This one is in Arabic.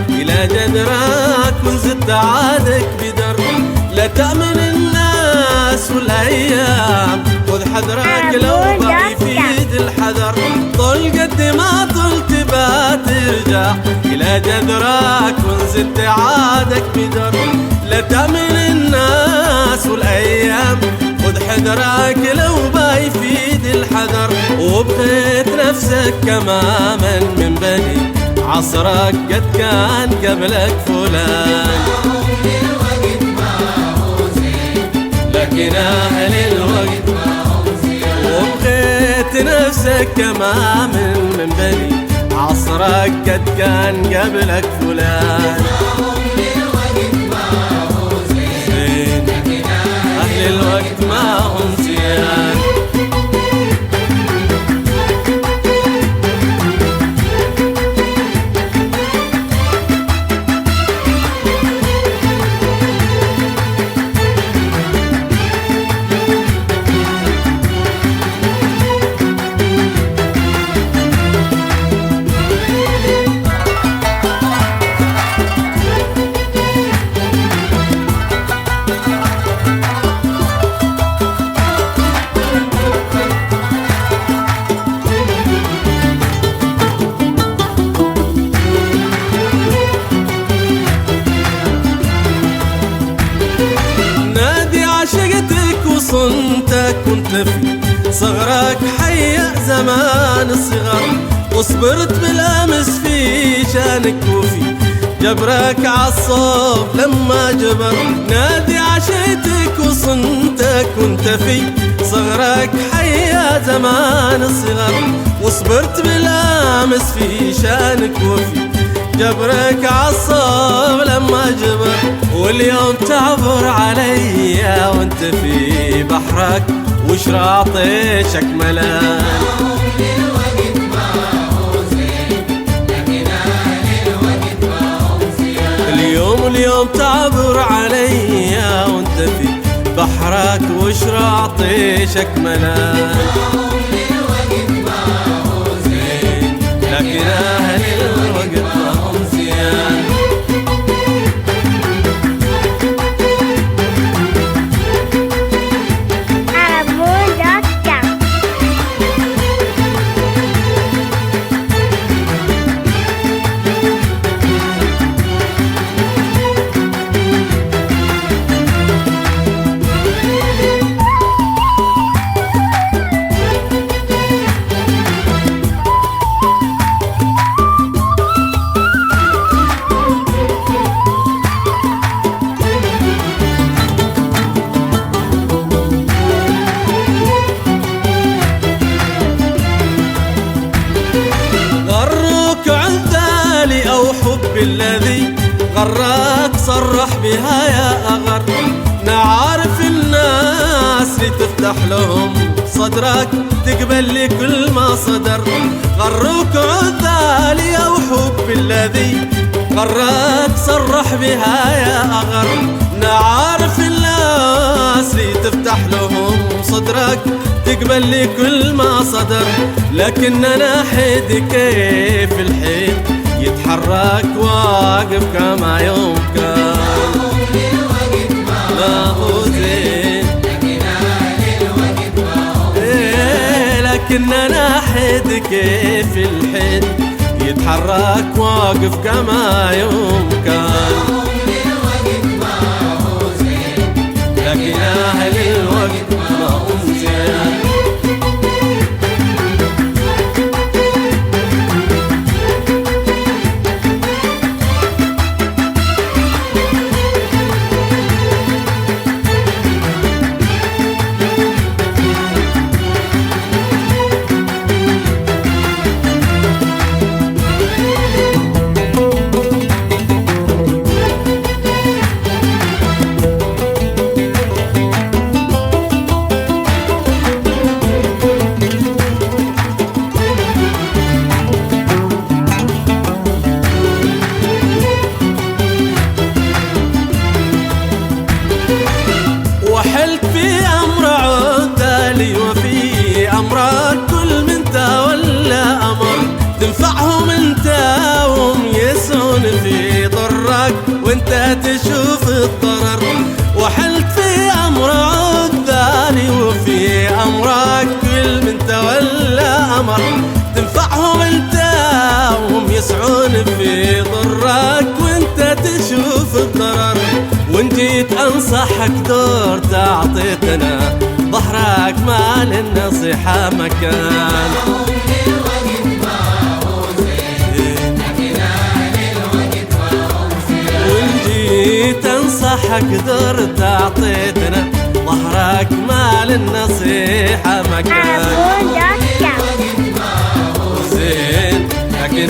إلى جدرك وانزد عادك بدر، لا تأمن الناس والأيام، خذ حذرك لو بقي يفيد الحذر. طول قد ما طلت بترجع إلى جدرك وانزد عادك بدر، لا تأمن الناس والأيام، خذ حذرك لو بقي يفيد الحذر. وبقيت نفسك كماما من بني عصرك قد كان قبلك فلان، لكن أهل الوقت وبقيت نفسك كما من بني عصرك قد كان قبلك فلان. زين أهل الوقت ما هم زيان. وصنتك كنت في صغرك حيا زمان الصغر، وصبرت بالأمس في شانك وفي جبرك عالصوب لما جبر. نادي عشيتك وصنتك كنت في صغرك حيا زمان الصغر، وصبرت بالأمس في شانك وفي جبرك عالصوب لما جبر. واليوم تعبر عليا وانت في بحرك وشراطيشك ملان، اليوم تعبر عليا وانت في بحرك وشراطيشك ملان. لكن أهل الوقت ما هم زيان. الذي غراك صرح بها يا أغر، نعرف الناس لتفتح لهم صدرك تقبل لكل ما صدر. غروك عذالي أو حب الذي غراك صرح بها يا أغر، نعرف الناس لتفتح لهم صدرك تقبل لكل ما صدر. لكننا حيد كيف الحيد يتحرك واقف كما يوم كان، ما هو زين لكننا حيد كيف الحيد يتحرك واقف كما يوم كان. لكن أهل الوقت ما هم زين. تنصحك دور تعطيتنا ظهرك ما للنصيحة مكان. ونجي تنصحك دور تعطيتنا ظهرك ما للنصيحة مكان. زين لكن